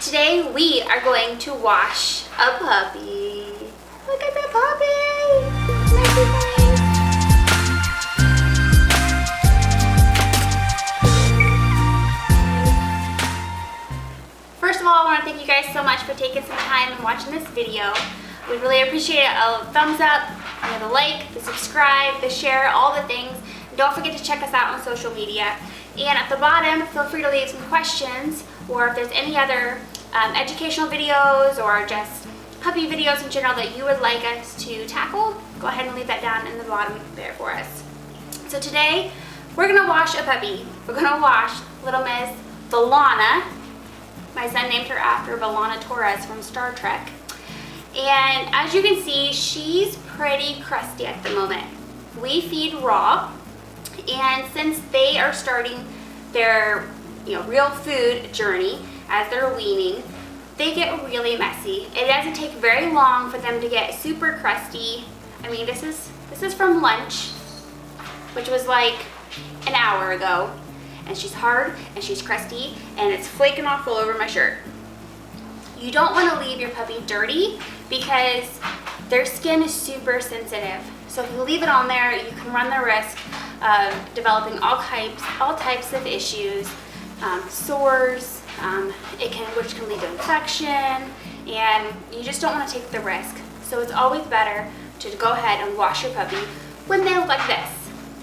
Today we are going to wash a puppy. Look at the puppy! First of all, I want to thank you guys so much for taking some time and watching this video. We really appreciate it. A thumbs up, the like, the subscribe, the share, all the things. And don't forget to check us out on social media. And at the bottom, feel free to leave some questions, or if there's any other educational videos or just puppy videos in general that you would like us to tackle, go ahead and leave that down in the bottom there for us. So today, we're gonna wash a puppy. We're gonna wash little Miss Valana. My son named her after Valana Torres from Star Trek. And as you can see, she's pretty crusty at the moment. We feed raw, and since they are starting their real food journey as they're weaning, they get really messy. It doesn't take very long for them to get super crusty. I mean, this is from lunch, which was like an hour ago. And she's hard and she's crusty and it's flaking off all over my shirt. You don't want to leave your puppy dirty because their skin is super sensitive. So if you leave it on there, you can run the risk of developing all types of issues, sores, which can lead to infection, and you just don't want to take the risk. So it's always better to go ahead and wash your puppy when they look like this.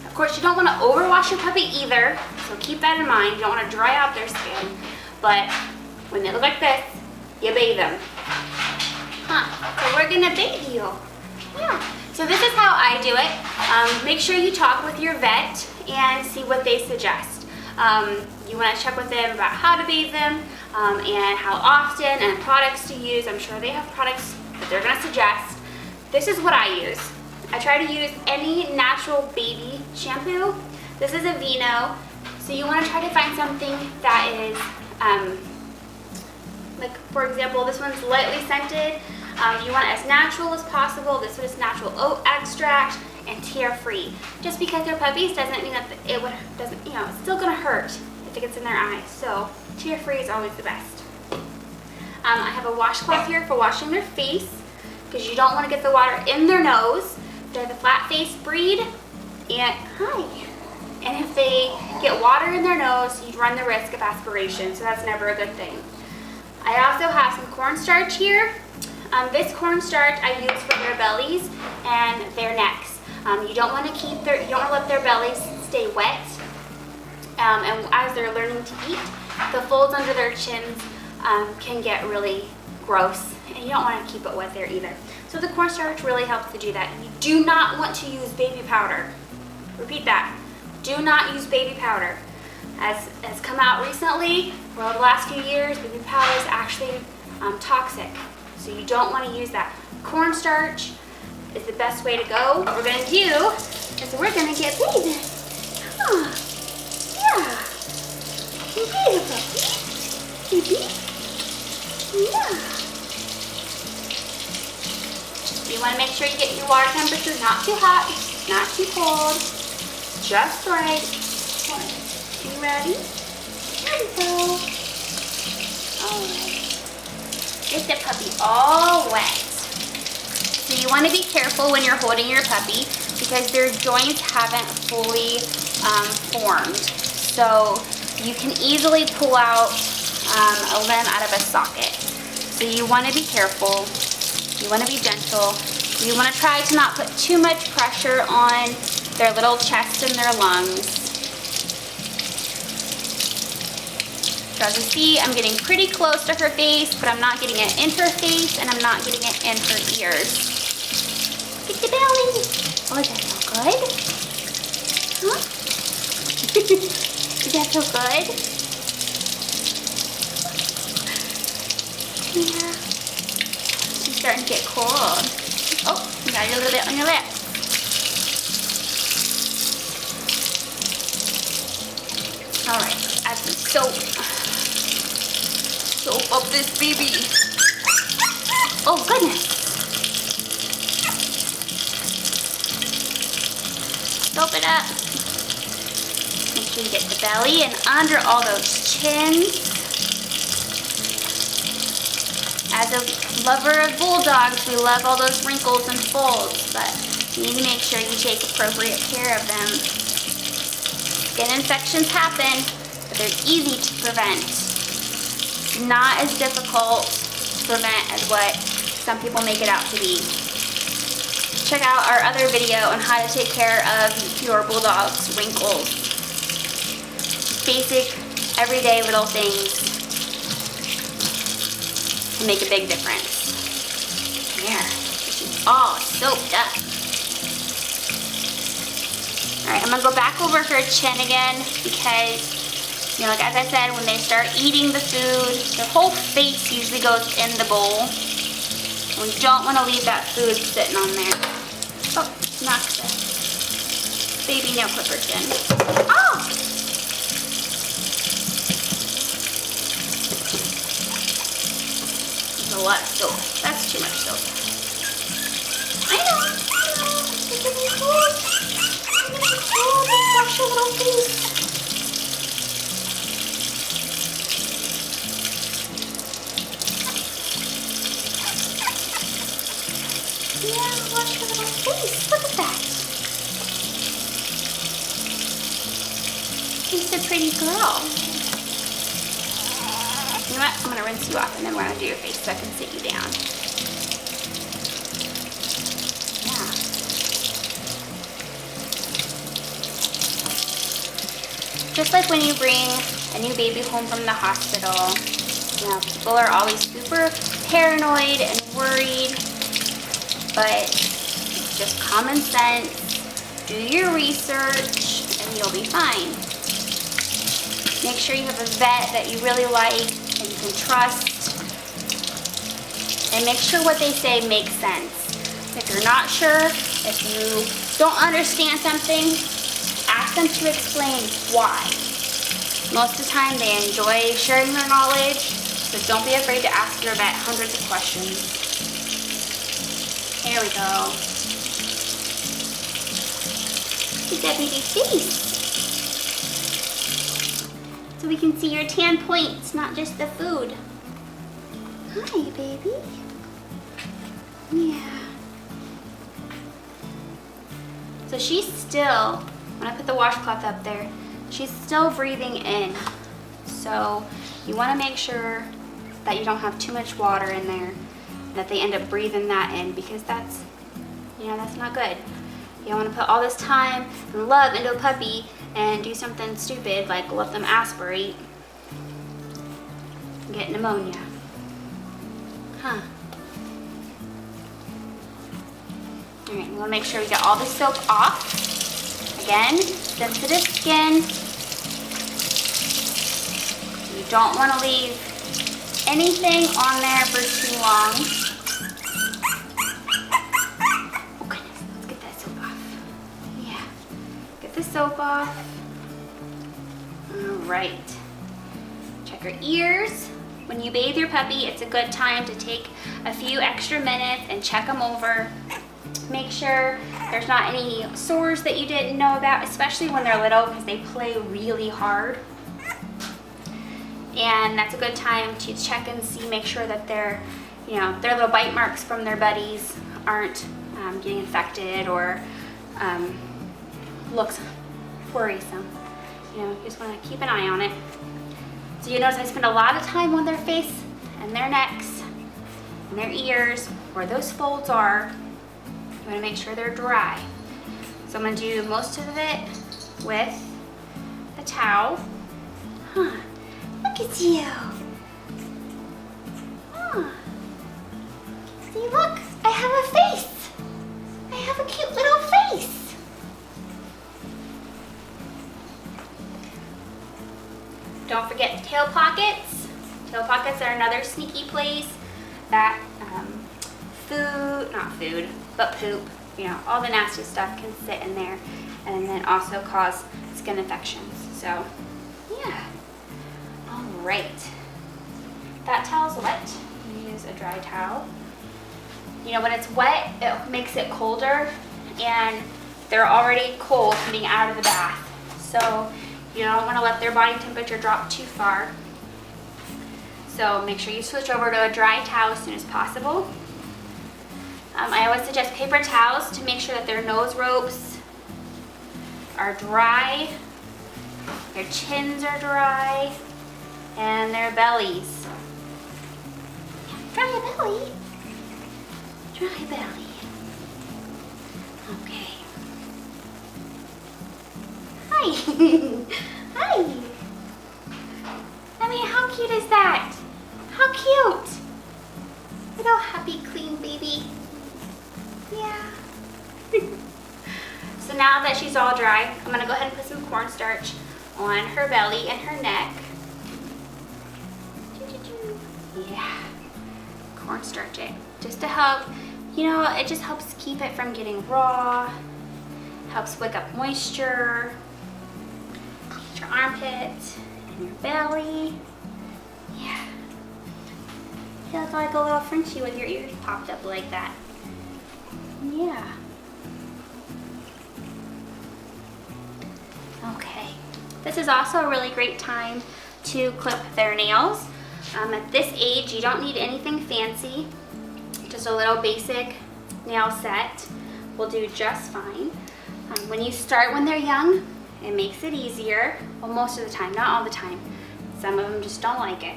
Of course, you don't want to overwash your puppy either, so keep that in mind. You don't want to dry out their skin, but when they look like this, you bathe them. So we're gonna bathe you. Yeah. So this is how I do it. Make sure you talk with your vet and see what they suggest. You want to check with them about how to bathe them and how often and products to use. I'm sure they have products that they're going to suggest. This is what I use. I try to use any natural baby shampoo. This is a Vino, so you want to try to find something that is, like for example, this one's lightly scented. You want it as natural as possible. This one is natural oat extract and tear-free. Just because they're puppies doesn't mean that it's still gonna hurt if it gets in their eyes. So tear-free is always the best. I have a washcloth here for washing their face because you don't want to get the water in their nose. They're the flat-faced breed, and if they get water in their nose, you run the risk of aspiration. So that's never a good thing. I also have some cornstarch here. This cornstarch I use for their bellies and their necks. You don't want to let their bellies stay wet. And as they're learning to eat, the folds under their chins can get really gross, and you don't want to keep it wet there either. So the cornstarch really helps to do that. You do not want to use baby powder. Repeat that. Do not use baby powder. As has come out recently, for the last few years, baby powder is actually toxic. So you don't want to use that. Cornstarch is the best way to go. What we're going to do is we're going to get bathing. Yeah. You bathe, puppy. Baby. Yeah. You want to make sure you get your water temperature not too hot, not too cold, just right. You ready? Here we go. All right. Get the puppy all wet. So you want to be careful when you're holding your puppy because their joints haven't fully formed. So you can easily pull out a limb out of a socket. So you want to be careful. You want to be gentle. You want to try to not put too much pressure on their little chest and their lungs. So as you see, I'm getting pretty close to her face, but I'm not getting it in her face and I'm not getting it in her ears. Get the belly. Oh, does that feel good? Huh? Does that feel good? Yeah. She's starting to get cold. Oh, you got a little bit on your lip. All right, add some soap. Soap up this baby. Oh goodness. Soap it up. Make sure you get the belly and under all those chins. As a lover of Bulldogs, we love all those wrinkles and folds, but you need to make sure you take appropriate care of them. Skin infections happen, but they're easy to prevent. Not as difficult to prevent as what some people make it out to be. Check out our other video on how to take care of your Bulldog's wrinkles. Basic, everyday little things can make a big difference. There, she's all soaked up. All right, I'm gonna go back over her chin again because, you know, like as I said, when they start eating the food, their whole face usually goes in the bowl. And we don't want to leave that food sitting on there. Oh, knock the baby nail clippers in. Oh! There's a lot of soap. That's too much soap. I know. It's getting cold. It's getting cold. Wash your little face. Yeah, wash your little face. Look at that. She's a pretty girl. You know what? I'm going to rinse you off and then we're going to do your face so I can sit you down. Yeah. Just like when you bring a new baby home from the hospital, you know, people are always super paranoid and worried. But it's just common sense. Do your research and you'll be fine. Make sure you have a vet that you really like and you can trust. And make sure what they say makes sense. If you're not sure, if you don't understand something, ask them to explain why. Most of the time they enjoy sharing their knowledge, so don't be afraid to ask your vet hundreds of questions. There we go. Look at baby's face. So we can see your tan points, not just the food. Hi, baby. Yeah. So she's still, when I put the washcloth up there, she's still breathing in. So you want to make sure that you don't have too much water in there, that they end up breathing that in, because that's, you know, that's not good. You don't want to put all this time and love into a puppy and do something stupid like let them aspirate and get pneumonia. Huh. All right, we want to make sure we get all the soap off. Again, sensitive skin. You don't want to leave anything on there for too long. Oh goodness, let's get that soap off. Yeah, get the soap off. All right. Check her ears. When you bathe your puppy, it's a good time to take a few extra minutes and check them over. Make sure there's not any sores that you didn't know about, especially when they're little because they play really hard. And that's a good time to check and see, make sure that their little bite marks from their buddies aren't getting infected or looks worrisome. You know, you just want to keep an eye on it. So you notice I spend a lot of time on their face and their necks and their ears, where those folds are. You want to make sure they're dry. So I'm going to do most of it with a towel. Huh. Look at you. Huh. See, look, I have a face. I have a cute little face. Don't forget tail pockets. Tail pockets are another sneaky place that poop, you know, all the nasty stuff can sit in there and then also cause skin infections. So, yeah. All right. That towel's wet. Use a dry towel. You know, when it's wet, it makes it colder, and they're already cold coming out of the bath. So you don't want to let their body temperature drop too far. So So make sure you switch over to a dry towel as soon as possible. I always suggest paper towels to make sure that their nose ropes are dry, their chins are dry, and their bellies. Dry belly. Dry belly. Okay. Hi. Hi. I mean, how cute is that? How cute. Little happy, clean baby. Yeah. So now that she's all dry, I'm gonna go ahead and put some cornstarch on her belly and her neck. Yeah. Cornstarch it. Just to help, you know, it just helps keep it from getting raw. Helps wake up moisture. Get your armpit and your belly. Yeah. Feels like a little Frenchie with your ears popped up like that. Yeah. Okay. This is also a really great time to clip their nails. At this age, you don't need anything fancy. Just a little basic nail set will do just fine. When you start when they're young, it makes it easier. Well, most of the time, not all the time. Some of them just don't like it.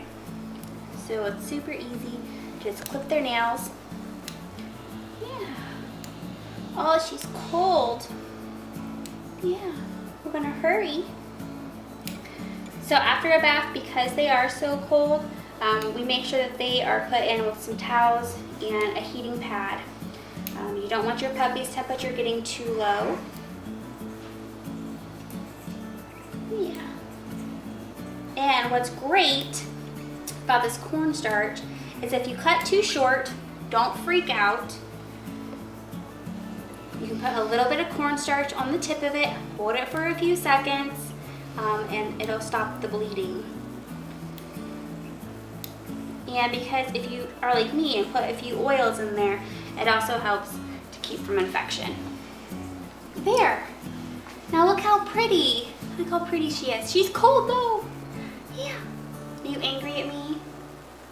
So it's super easy. Just clip their nails. Yeah. Oh, she's cold. Yeah, we're gonna hurry. So after a bath, because they are so cold, we make sure that they are put in with some towels and a heating pad. You don't want your puppy's temperature getting too low. Yeah. And what's great about this cornstarch is if you cut too short, don't freak out. You can put a little bit of cornstarch on the tip of it, hold it for a few seconds, and it'll stop the bleeding. And because if you are like me and put a few oils in there, it also helps to keep from infection. There. Now look how pretty. Look how pretty she is. She's cold though. Yeah. Are you angry at me?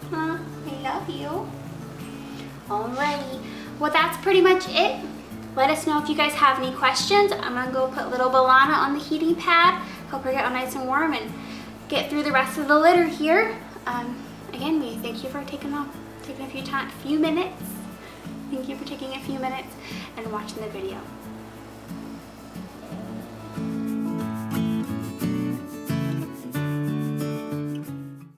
Huh? I love you. Alrighty. Well, that's pretty much it. Let us know if you guys have any questions. I'm gonna go put little Balana on the heating pad, help her get all nice and warm and get through the rest of the litter here. Again, we thank you for taking a few minutes. Thank you for taking a few minutes and watching the video.